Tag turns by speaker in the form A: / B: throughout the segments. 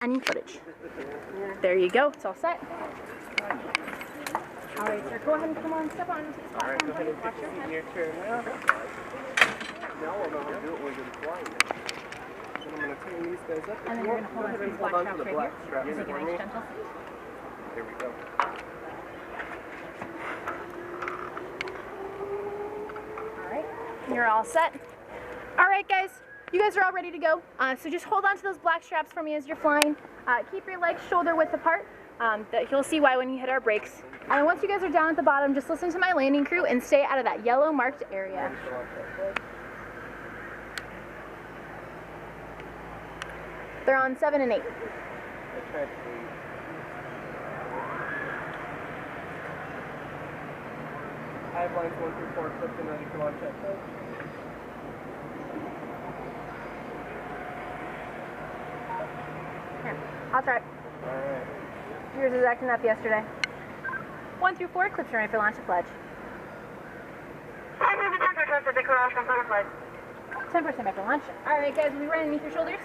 A: Any footage. There you go. It's all set. All right, sir. Go ahead and come on. Step on into the platform.
B: All right, go ahead and
A: watch your
B: your turn now. Now we'll know how to do it when you're flying it. Then I'm going to turn these guys up.
A: And then you're going to hold on to these black straps right here. Make it nice, gentle.
B: There we go.
A: All right. You're all set. All right, guys. You guys are all ready to go. So just hold on to those black straps for me as you're flying. Keep your legs shoulder width apart. You'll see why when you hit our brakes. And once you guys are down at the bottom, just listen to my landing crew and stay out of that yellow marked area. They're on 7 and 8.
B: Ziplines 1 through 4, clipped and ready for launch at coach.
A: Here, I'll try it.
B: Alright.
A: Yours is acting up yesterday. 1 through 4, clips are ready for launch at pledge. 10% after launch. Alright guys, we'll be right underneath your shoulders.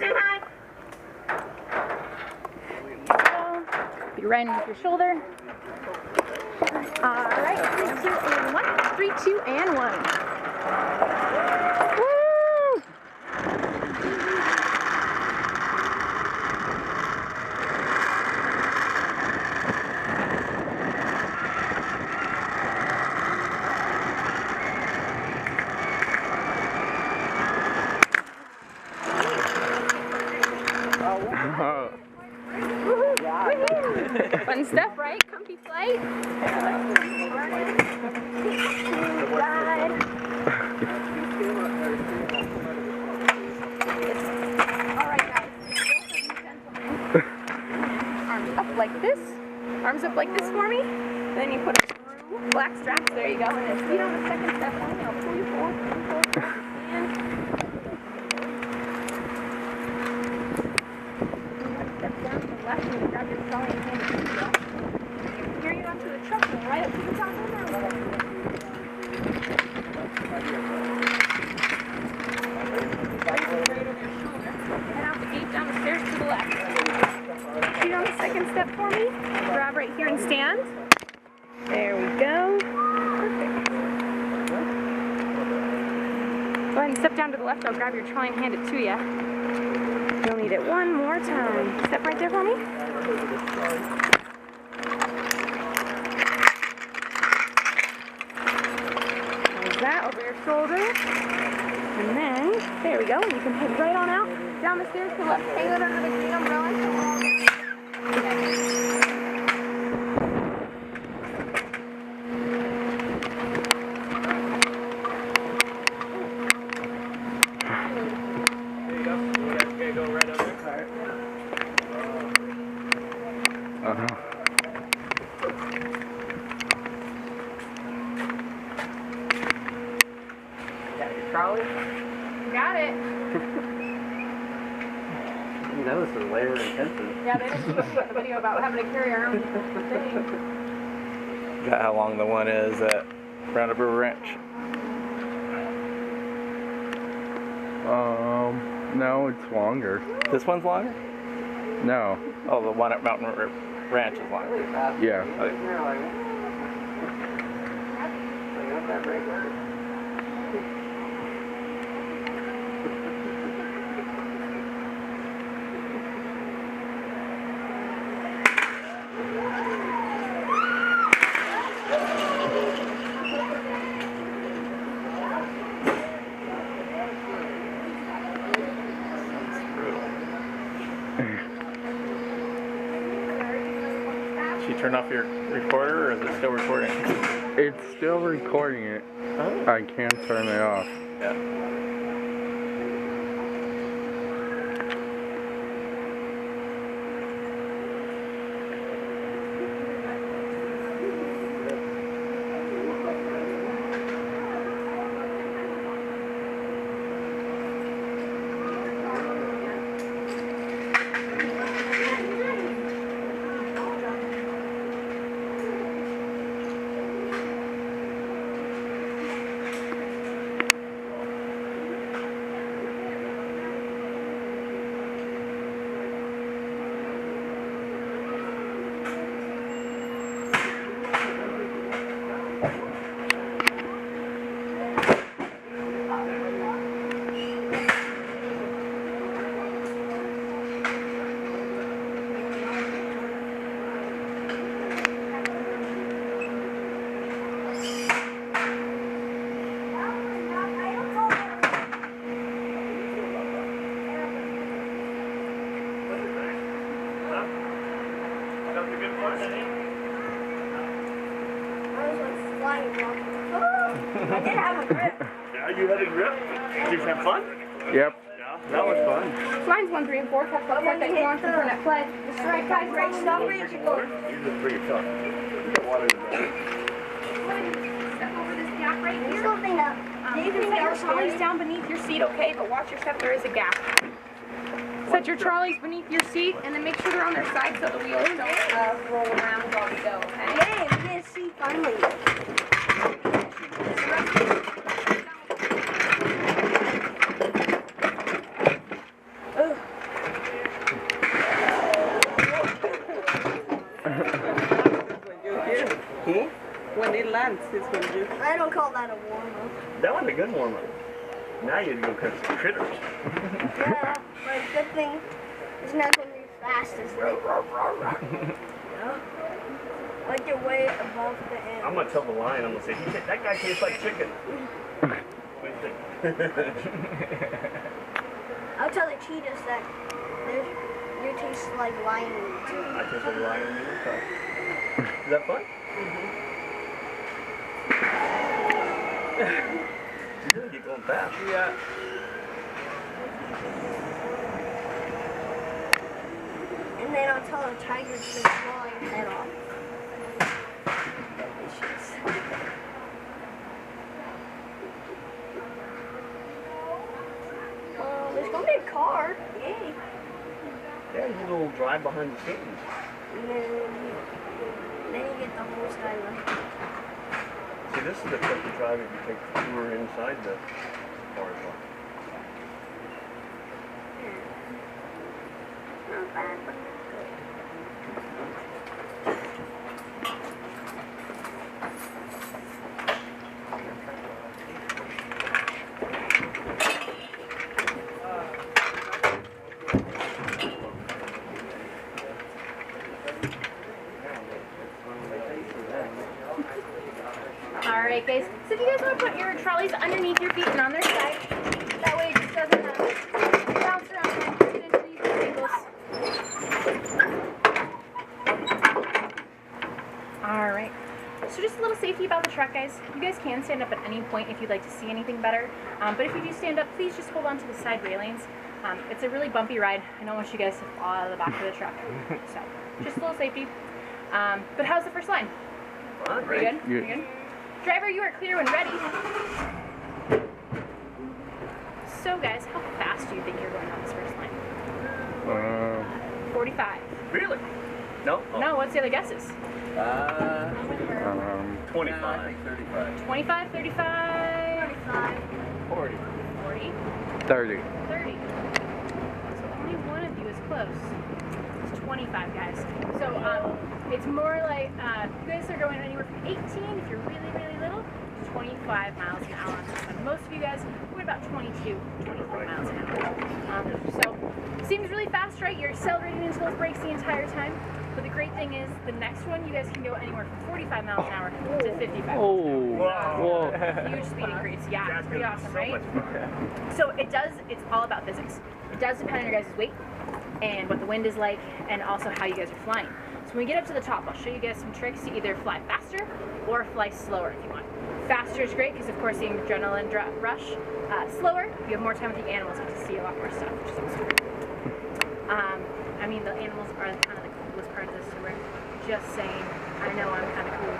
A: Be right underneath your shoulder. Alright, 3, 2, and 1. 3, 2, and 1. Woo! Fun stuff, right? Comfy flight. Alright guys, arms up like this. Arms up like this for me. Then you put through black straps. There you go. And then feet on the second step for me. I'll pull you forward. Step down to the left and grab your trolley and hand it to you. Carry it onto the truck and right up to the top of the mountain. Head out the gate down the stairs to the left. Feet on the second step for me. Grab right here and stand. There we go. Perfect. Go ahead and step down to the left. I'll grab your trolley and hand it to you. You'll need it one more time. Step right there for me. There's that over your shoulder. And then, there we go. You can head right on out. Down the stairs to the left. Hang out under the green umbrella.
B: Trolley?
A: Got it.
B: That was some layer intensive.
A: Yeah, they didn't put the video about having to carry our own thing.
C: Got how long the one is at Roundabout Ranch?
D: No, it's longer.
C: This one's longer?
D: No.
C: Oh, the one at Mountain Ranch is longer.
D: Yeah.
C: Okay. Did you turn off your recorder, or is it still recording?
D: It's still recording it.
C: Oh.
D: I can't turn it off.
C: Yeah.
E: I did have a grip.
B: Yeah, you had a grip. Did you have fun?
D: Yep.
B: Yeah, that was fun.
A: Mine's 1, 3, and 4. That's what that you want to turn that play.
E: The strike guys right stuff.
B: You just bring it tough. You got water in the bag.
A: Step over this gap right
E: There's
A: here.
E: something up.
A: You can set your trolleys down beneath your seat, okay? But watch your step, there is a gap. Set your trolleys beneath your seat and then make sure they're on their side so the wheels don't roll around while we go, okay?
E: Yay, we did see finally.
F: When it lands, it's when you.
E: I don't call that a warm-up.
B: That was a good warm up. Now you go catch some critters.
E: Yeah, but good thing it's not going to be fast as like you're way above the end.
B: I'm gonna tell the lion. I'm gonna say, that guy tastes like chicken. What do you think?
E: I'll tell the cheetahs that you taste like lion meat too.
B: I taste like lion meat. Okay. Is that fun? You really get going fast.
F: Yeah.
E: And then I'll tell the tiger to claw your head off. Delicious. There's gonna be a car. Yay.
B: Yeah, you do a little drive behind the scenes.
E: And then you get the whole skyline.
B: See, this is the type of drive if you take the tour inside the car as well.
E: Not bad, but
A: Alright guys, so if you guys want to put your trolleys underneath your feet and on their side, that way it just doesn't bounce around and get into these angles. Alright, so just a little safety about the truck, guys. You guys can stand up at any point if you'd like to see anything better, but if you do stand up, please just hold on to the side railings. It's a really bumpy ride. I don't want you guys to fall out of the back of the truck, so just a little safety. But how's the first line?
B: Fun,
A: Are you good?
D: Good.
A: You good? Driver, you are clear when ready. So guys, how fast do you think you're going on this first line? 45.
B: Really? No? Oh.
A: No, what's the other guesses?
B: 25.
A: 25, 35,
B: 40.
A: 40,
D: 30.
A: 30. So only one of you is close. It's 25, guys. So it's more like you guys are going anywhere from 18 if you're really, really little to 25 miles an hour on this one. Most of you guys are about 22, 24 miles an hour. So seems really fast, right? You're accelerating into those brakes the entire time. But the great thing is, the next one, you guys can go anywhere from 45 miles an hour to 55 miles an hour.
D: Whoa.
A: Huge speed increase. Yeah,
B: That's
A: it's pretty
B: gonna be
A: awesome,
B: so
A: right?
B: much fun.
A: So it's all about physics. It does depend on your guys' weight and what the wind is like and also how you guys are flying. So when we get up to the top, I'll show you guys some tricks to either fly faster or fly slower if you want. Faster is great because of course the adrenaline rush. Slower, you have more time with the animals, you get to see a lot more stuff, which is awesome. I mean, the animals are kind of the coolest part of this tour. Just saying, I know I'm kind of cool,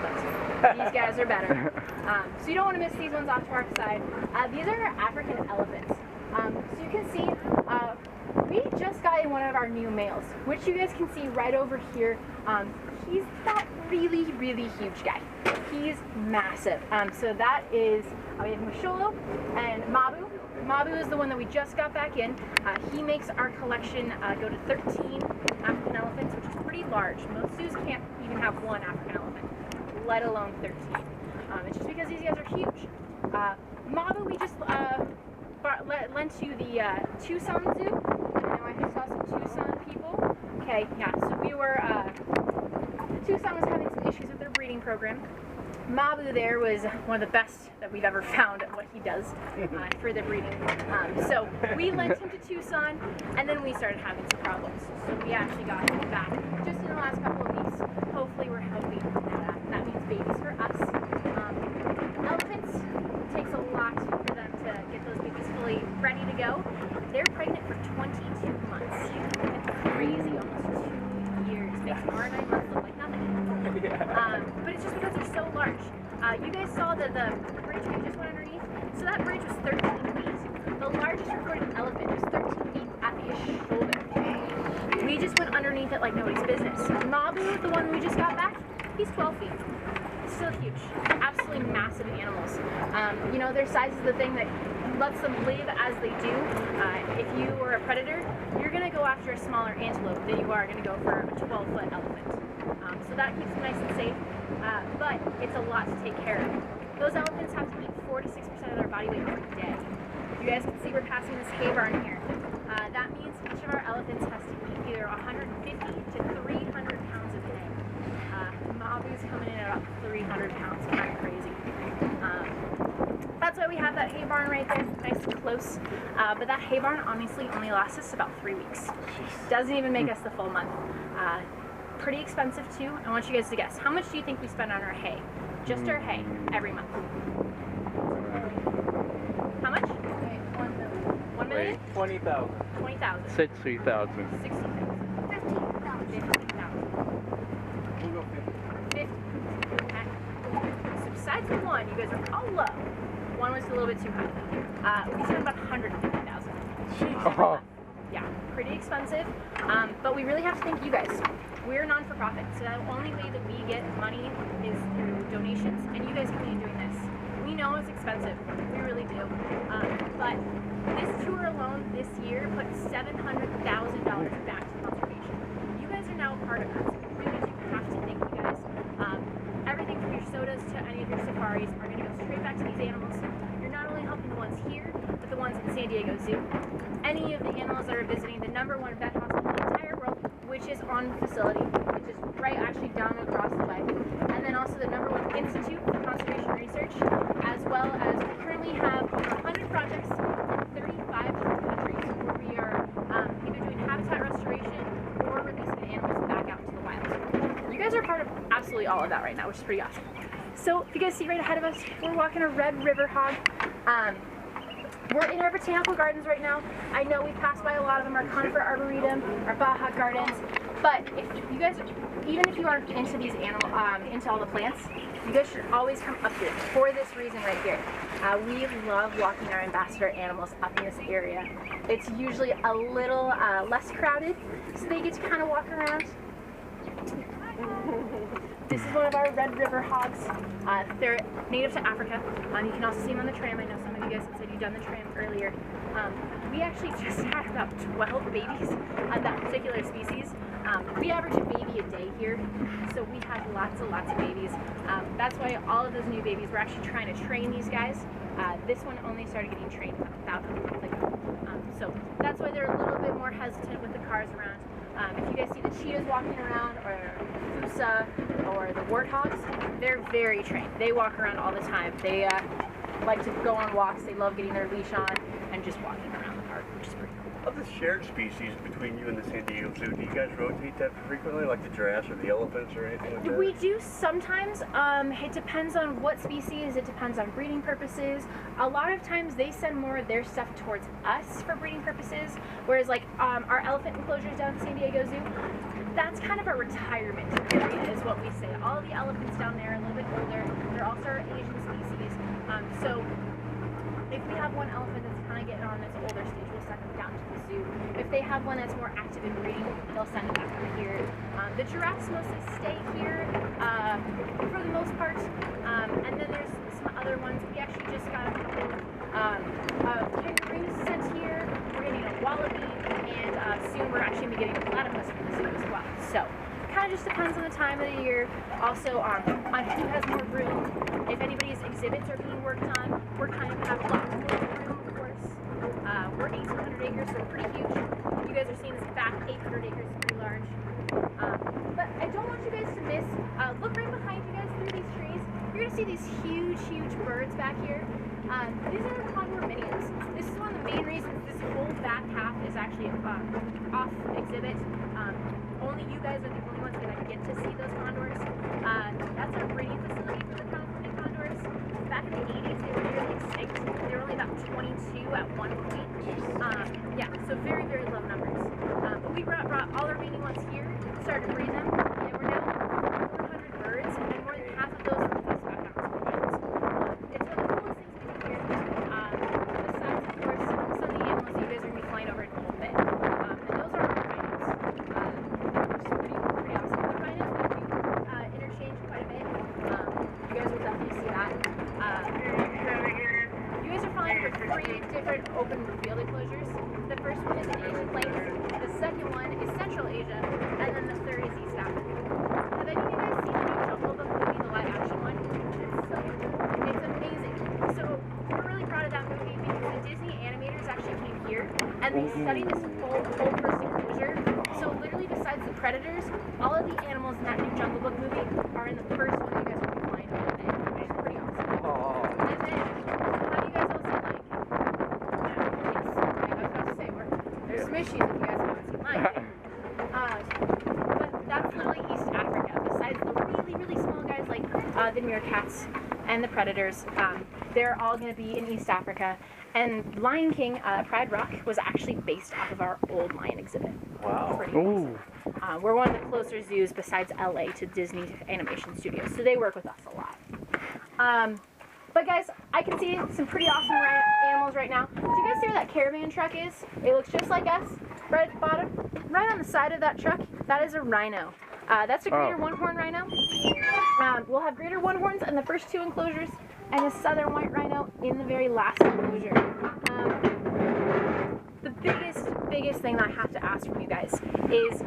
A: but these guys are better. So you don't want to miss these ones off to our side. These are African elephants. So you can see, we just got in one of our new males, which you guys can see right over here. He's that really, really huge guy. He's massive. So that is, we have Masholo and Mabu. Mabu is the one that we just got back in. He makes our collection go to 13 African elephants, which is pretty large. Most zoos can't even have one African elephant, let alone 13. It's just because these guys are huge. Mabu we just lent to the Tucson Zoo. I know I just saw some Tucson people. Okay, yeah, so we were, Tucson was having some issues with their breeding program. Mabu there was one of the best that we've ever found at what he does for the breeding. So we lent him to Tucson, and then we started having some problems. So we actually got him back just in the last couple of weeks. Hopefully we're helping. That means babies for us. Elephants, takes a lot for them to get those babies fully ready to go. They're pregnant for 22 months. It's crazy, almost 2 years. Makes our 9 months look like nothing. But it's just because they're so large. You guys saw that the bridge we just went underneath? So that bridge was 13 feet. The largest recorded elephant was 13 feet at the shoulder. We just went underneath it like nobody's business. Mabu, the one we just got back, he's 12 feet. Still huge. Absolutely massive animals. You know, their size is the thing that lets them live as they do. If you were a predator, you're going to go after a smaller antelope than you are going to go for a 12-foot elephant. So that keeps them nice and safe. But it's a lot to take care of. Those elephants have to eat 4 to 6% of their body weight per day. You guys can see we're passing this hay barn here. That means each of our elephants has to eat either 150 to 300 pounds of hay. Mabu's coming in at about 300 pounds, kind of crazy. That's why we have that hay barn right there, nice and close. But that hay barn honestly only lasts us about 3 weeks. Doesn't even make us the full month. Pretty expensive too. I want you guys to guess. How much do you think we spend on our hay? Just our hay, every month. How much? 1 million?
B: 20,000.
A: 20,000.
D: 60,000.
A: 60,000.
E: 15,000.
A: 50,000.
B: We'll go 50.
A: 50. Okay. So besides the one, you guys are all low. One was a little bit too high. We spent about 150,000.
D: Oh,
A: Yeah, pretty expensive. But we really have to thank you guys. We're non-for-profit, so the only way that we get money is through donations, and you guys continue doing this. We know it's expensive, we really do. But this tour alone this year put $700,000 back to conservation. You guys are now a part of that, so we really do have to thank you guys. Everything from your sodas to any of your safaris are going to go straight back to these animals. You're not only helping the ones here, but the ones in San Diego Zoo. Any of the animals that are visiting the #1 vet hospital in the entire world, which is on the facility, which is right actually down across the way. And then also the #1 Institute for Conservation Research, as well as we currently have over 100 projects in 35 countries where we are either doing habitat restoration or releasing animals back out into the wild. You guys are part of absolutely all of that right now, which is pretty awesome. So if you guys see right ahead of us, we're walking a red river hog. We're in our botanical gardens right now. I know we passed by a lot of them, our conifer arboretum, our Baja gardens, but if you guys, even if you aren't into these into all the plants, you guys should always come up here for this reason right here. We love walking our ambassador animals up in this area. It's usually a little less crowded, so they get to kind of walk around. This is one of our red river hogs. They're native to Africa. You can also see them on the tram. I know some of you guys had said you've done the tram earlier. We actually just had about 12 babies of that particular species. We average a baby a day here, so we had lots and lots of babies. That's why all of those new babies, we're actually trying to train these guys. This one only started getting trained about a month ago. So that's why they're a little bit more hesitant with the cars around. If you guys see the cheetahs walking around, or Fusa, or the warthogs, they're very trained. They walk around all the time. They like to go on walks. They love getting their leash on and just walking around the park, which is pretty cool.
G: Of the shared species between you and the San Diego Zoo, do you guys rotate that frequently, like the giraffes or the elephants or anything like that?
A: We do sometimes. It depends on what species. It depends on breeding purposes. A lot of times they send more of their stuff towards us for breeding purposes, whereas like our elephant enclosures down at San Diego Zoo, that's kind of a retirement area is what we say. All the elephants down there are a little bit older. They're also our Asian species. So if we have one elephant that's kind of getting on its older stage, we'll send them down to the zoo. If they have one that's more active in breeding, they'll send it back over here. The giraffes mostly stay here for the most part. And then there's some other ones. We actually just got a couple of kangaroos sent here. We're getting a wallaby, and soon we're actually going to be getting a platypus from the zoo as well. So kind of just depends on the time of the year. Also on who has more room. If anybody's exhibits are being worked on, we're kind of have lots more room, of course. We're 1,800 acres, so we're pretty huge. You guys are seeing this back 800 acres, pretty large. But I don't want you guys to miss, look right behind you guys through these trees. You're going to see these huge, huge birds back here. These are the condor minions. This is one of the main reasons this whole back half is actually off exhibit. Only you guys guys are the only ones going to get to see those condors. That's our breeding facility for the California condors. Back in the 80s, they were nearly extinct. They were only about 22 at one point. Yeah, so very, very low numbers. But we brought all our remaining ones here, started breeding them, and we're now 400 birds, and more than half of those are released back out to the wild. It's one of the coolest things we do here. Besides, of course, some of the animals that you guys are going to be flying over in a little bit. And those are our rhinos. Which is pretty awesome. The rhinos we do interchange quite a bit. You guys will definitely see that. You guys are flying over 3 different open field enclosures. The first one is in Ziplines, the second one is Central Asia, and then the third is East Africa. Have any of you guys seen the new Jungle Book movie, the live action one? It's amazing. So we're really proud of that movie because the Disney animators actually came here and they studied this whole first enclosure. So literally besides the predators, all of the animals in that new Jungle Book movie are in the first one that you guys will be flying over there. It's pretty awesome. And then, how do you guys all see like? I was about to say, there's some issues if you guys haven't seen Lion King. But that's literally East Africa. Besides the really, really small guys like the meerkats and the predators, they're all going to be in East Africa. And Lion King, Pride Rock, was actually based off of our old lion exhibit.
C: Wow.
A: Pretty awesome. We're one of the closer zoos besides LA to Disney Animation Studios, so they work with us a lot. But guys, I can see some pretty awesome animals right now. Do you guys see where that caravan truck is? It looks just like us, right at the bottom. Right on the side of that truck, that is a rhino. That's a greater one-horn rhino. We'll have greater one-horns in the first 2 enclosures, and a southern white rhino in the very last enclosure. The biggest thing that I have to ask from you guys is,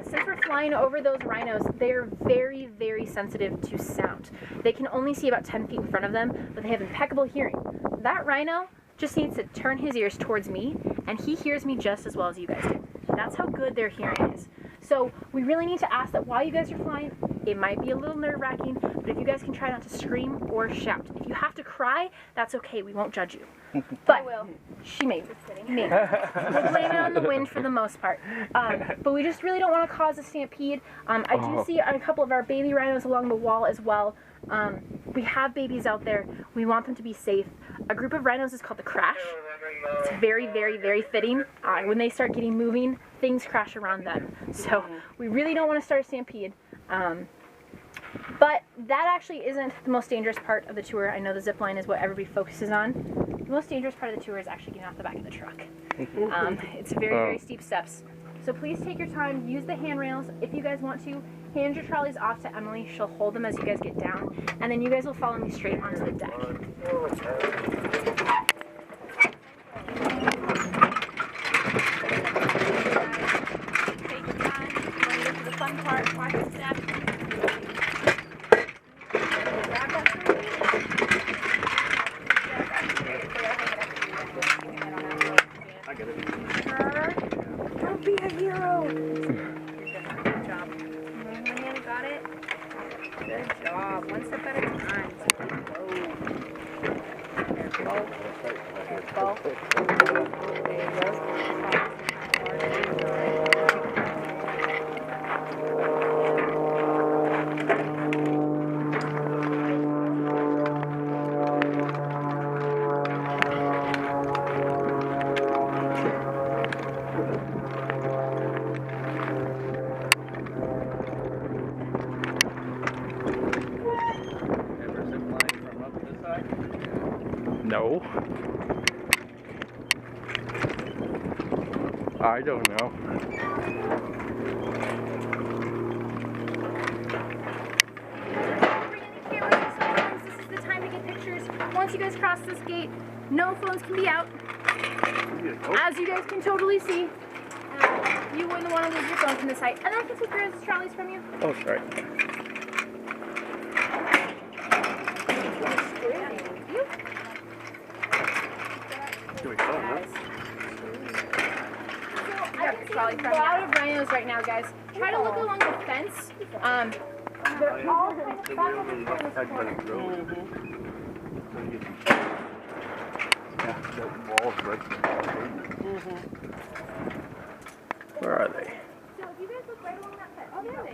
A: since we're flying over those rhinos, they are very, very sensitive to sound. They can only see about 10 feet in front of them, but they have impeccable hearing. That rhino just needs to turn his ears towards me, and he hears me just as well as you guys do. That's how good their hearing is. So we really need to ask that while you guys are flying, it might be a little nerve-wracking, but if you guys can try not to scream or shout. If you have to cry, that's okay, we won't judge you. But
E: I will.
A: she may. Maybe. We'll blame it on the wind for the most part. But we just really don't want to cause a stampede. I do see a couple of our baby rhinos along the wall as well. We have babies out there. We want them to be safe. A group of rhinos is called the crash. It's very, very, very fitting. When they start getting moving, things crash around them. So we really don't want to start a stampede. But that actually isn't the most dangerous part of the tour. I know the zip line is what everybody focuses on. The most dangerous part of the tour is actually getting off the back of the truck. It's very, very steep steps. So please take your time, use the handrails. If you guys want to, hand your trolleys off to Emily. She'll hold them as you guys get down. And then you guys will follow me straight onto the deck. Take your time. When you get to the fun part, watch the steps. Grab that for me.
G: I get it.
E: Don't be a hero.
A: Good job. Man, got it. Good job. One step at a time. Careful. Careful. There you go.
C: Ever zip line from up this side?
D: No. I don't know.
A: This is the time to get pictures. Once you guys cross this gate, no phones can be out. As you guys can totally see, you wouldn't want to lose your phone from this height. And I can take your trolleys from you.
C: Oh, sorry.
G: Doing fun, huh?
A: I can see a lot of rhinos right now, guys. Try to look along the fence. They're all kind of back up in this corner.
G: Yeah, that wall's right.
C: Where are they?
A: So if you guys look right along that fence, oh, there they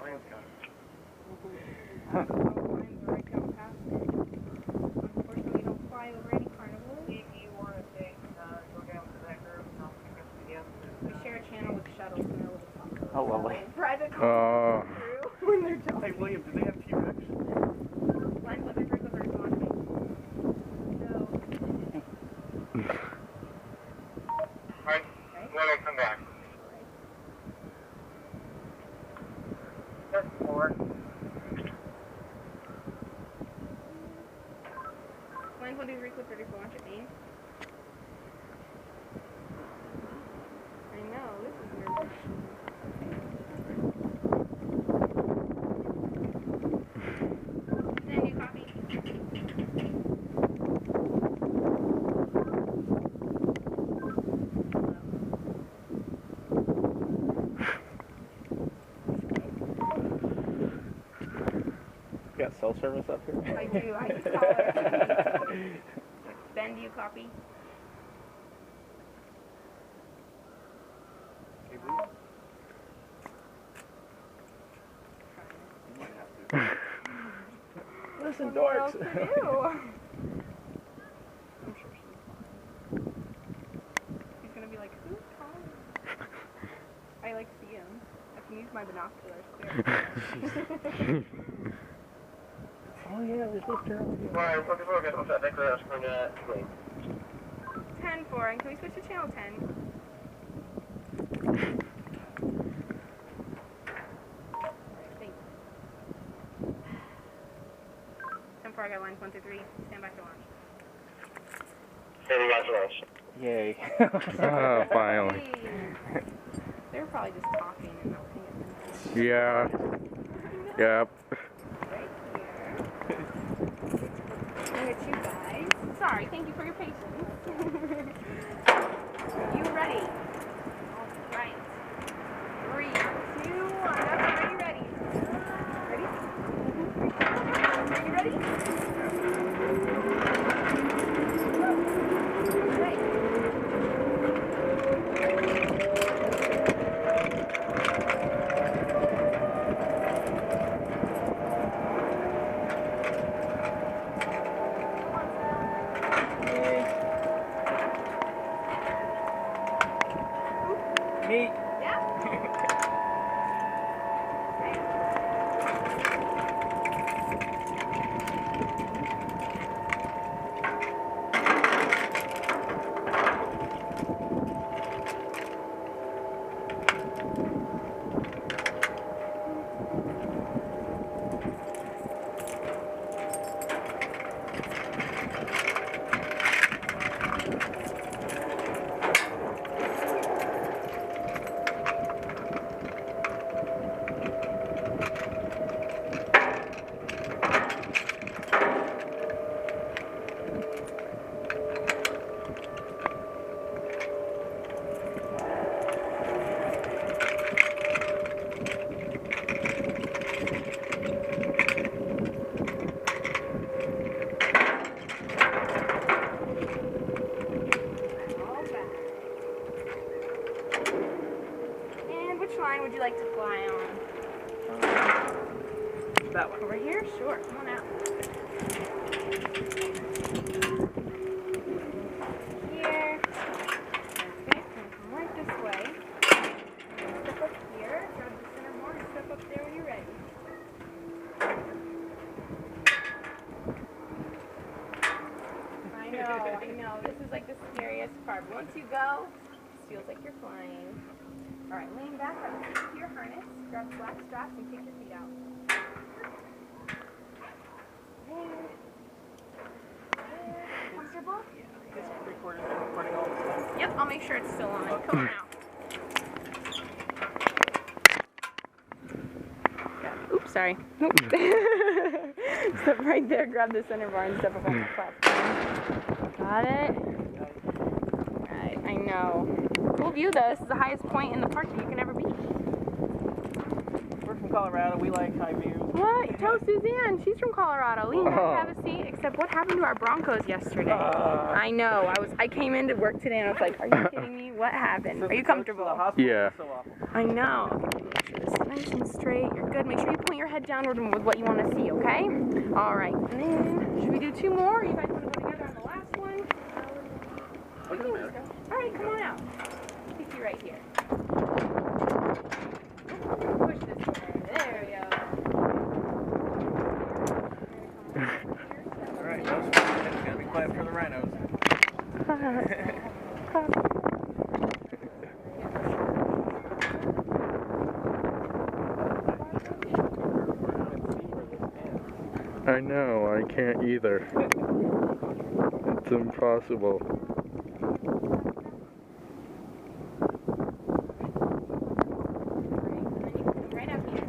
B: Lion's got it.
A: Lines are right down past it. Unfortunately, we don't fly over any carnivals.
B: If you want to take, go down to that group, and I'll pick up again.
A: We share a channel with shuttles and they're able to talk.
D: Oh, lovely.
A: Private
D: Oh.
A: through when they're talking.
G: Hey, William, do they have T-Rex?
A: Line clippers, free clippers, launch me. So,
B: Alright, when I come back. That's 4.
A: line 123 clip ready for launch at me. I know, this is nerve-wracking. Then you copy.
D: You got cell service up here?
A: I do, I just call it. Ben, do you copy?
G: Hey, William. You might have to.
D: Listen,
A: What else
D: dorks.
A: to do? I'm sure she's fine. He's gonna be like, who's calling? I like see him. I can use my binoculars clearly.
D: Oh yeah, we supposed to
B: Ryan, focus, what's that? Next round, screen,
A: 10-4, and can we switch to channel 10? Thanks. 10-4, I got lines 1 through 3. Stand by for launch.
B: Standing by for launch.
D: Yay. Oh, finally.
A: Hey. They were probably just talking and not paying attention.
D: Yeah. Yep.
A: Right here. Look at you guys. Sorry, thank you for your patience. You ready? All right. 3, 2, 1. Ready, ready. Ready? Are you ready? Right.
D: Neat.
A: Yeah? And which line would you like to fly on?
F: That one.
A: Over here? Sure. Come on out. Here. Perfect. And come right this way. Step up here. Grab the center board and step up there when you're ready. I know. This is like the scariest part. Once you go, it feels like you're flying. All right, lean back, grab the seat to your harness, grab the black straps, and kick your feet out. There. Comfortable?
F: This recorder's been recording all this time.
A: Yep, I'll make sure it's still on. Come on out. Oops, sorry. Step right there, grab the center bar, and step up on the platform. Got it? Alright, I know. Cool view though. This is the highest point in the park that you can ever be.
F: We're from Colorado. We like high views.
A: What? Tell Suzanne. She's from Colorado. Lean back,
D: Oh.
A: have a seat. Except what happened to our Broncos yesterday? I know. I came into work today and I was like, are you kidding me? What happened? Are you comfortable?
F: The hospital
D: Yeah.
F: is so awful.
A: I know. Okay, make sure this is nice and straight. You're good. Make sure you point your head downward with what you want to see, okay? All right. And then, should we do 2 more? You guys want to go together on the last one? We can just go. All right, come on out. Stick you right here. Push this way. There we go.
C: All right, no smoking. It's gonna be quiet for the rhinos.
D: I know, I can't either. It's impossible.
A: Right up here.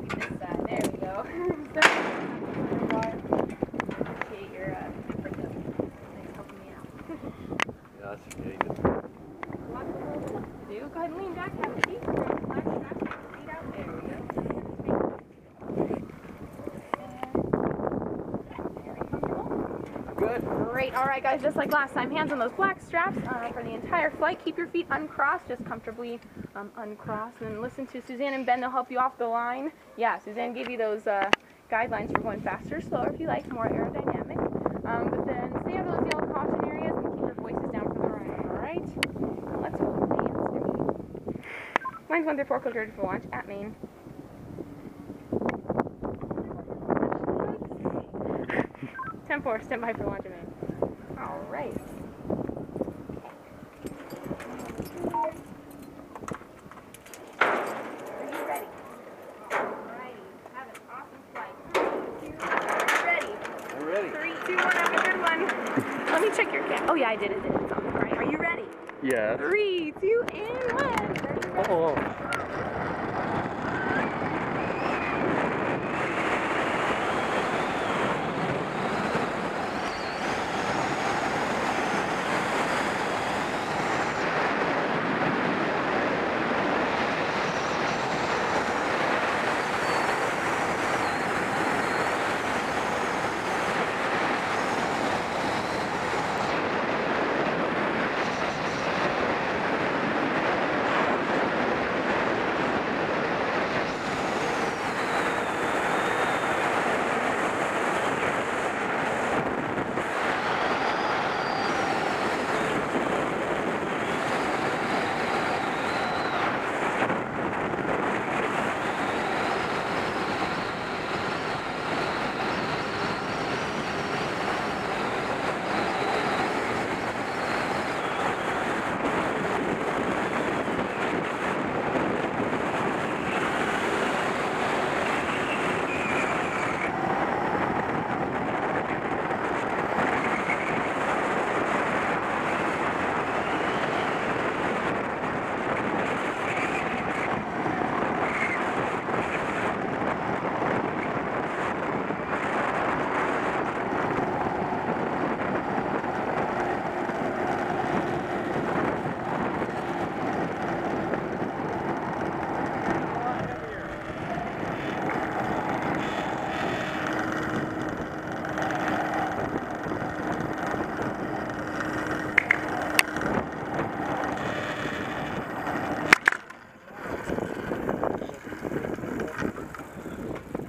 A: This side. There we go. Appreciate your effort, though. Thanks for helping me out.
C: Yeah, that's okay.
A: Lots of little stuff to do. Go ahead and lean back, have a seat. Grab the black strap, get your feet out. There we go.
C: Good.
A: Great. All right, guys, just like last time, hands on those black straps for the entire flight. Keep your feet uncrossed, just comfortably uncrossed. And then listen to Suzanne and Ben. They'll help you off the line. Yeah, Suzanne gave you those guidelines for going faster, slower if you like, more aerodynamic. But then stay out of those yellow caution areas and keep your voices down for the ride. All right? Now let's hold hands for me. Lines 1 through 4, close ready for launch at main. 10-4, stand by for launch at main. All right. Are you ready? Alrighty. Have an awesome flight. 3, 2, 1. Ready?
C: I'm ready.
A: 3, 2, 1. Have a good one. Let me check your cam. Oh yeah, I did it. It's on. All right. Are you ready?
D: Yeah.
A: 3, 2, and 1. Ready?
D: Oh.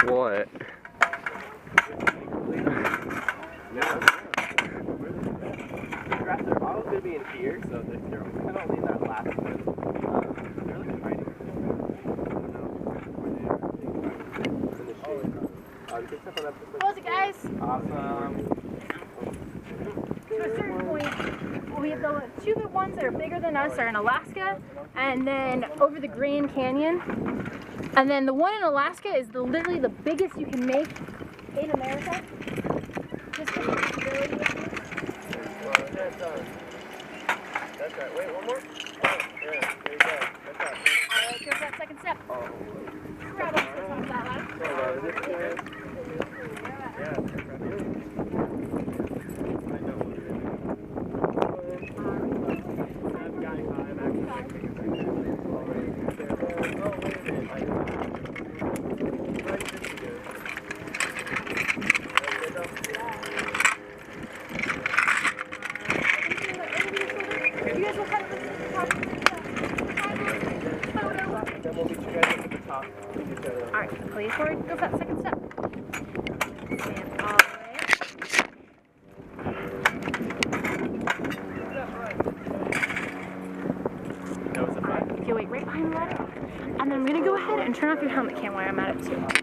D: What?
B: They're all going to be in here, so they're kind of only in that last one. They're looking right here.
A: What was it, guys?
B: Awesome.
A: To a certain point, we have the 2 ones that are bigger than us are in Alaska, and then over the Grand Canyon. And then the one in Alaska is literally the biggest you can make in America. Just for usability.
B: That's right. Wait, one more? Oh, yeah, there you go. That's right.
A: All right, here's that second step. Grab up to the top of that ladder. off your helmet cam while I'm at it too.